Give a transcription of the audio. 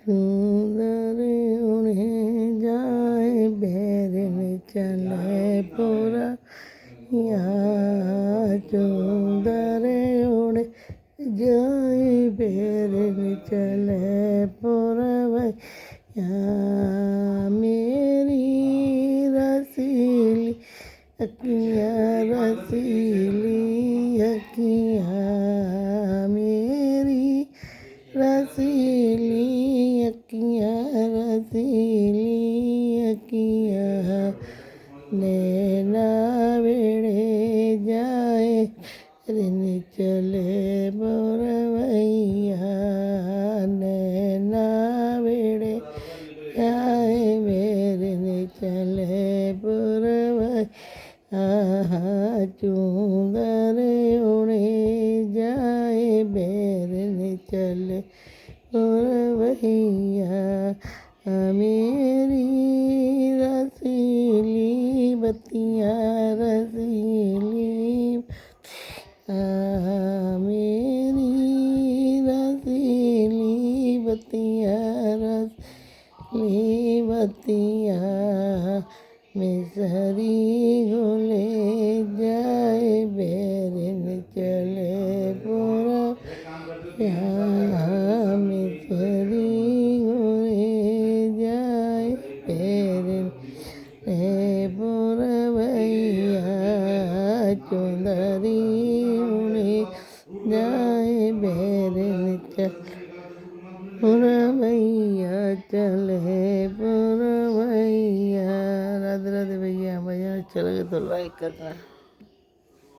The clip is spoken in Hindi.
सुंदर उन्हें जाए बैरन चले पूरा यहाँ सुंदर उड़े जाए बैरन चले पूरा यहाँ मेरी रसीली अखियाँ रसीली अखियाँ मेरी रसीली अखियाँ रसीली अखियाँ नैना बेड़े जाए रिन चले बोरवैया नैना बेड़े जाए मेरे ने चले बोरवैया चूंदर उड़े जाए बैरन चले बोरवैया मेरी रसीली बत्तियाँ रसीली मेरी रसीली बत्तियाँ रसीली बत्तियाँ मिसरी घोले जाए बैरन चले पूरा यहाँ मिसरी घोले जाए बैरन पूरा भैया चुंदरी उड़े जाए बैरन चले पूरा भैया चले पूरा भैया। राधे राधे भैया, भैया अच्छा लगे तो लाइक करना।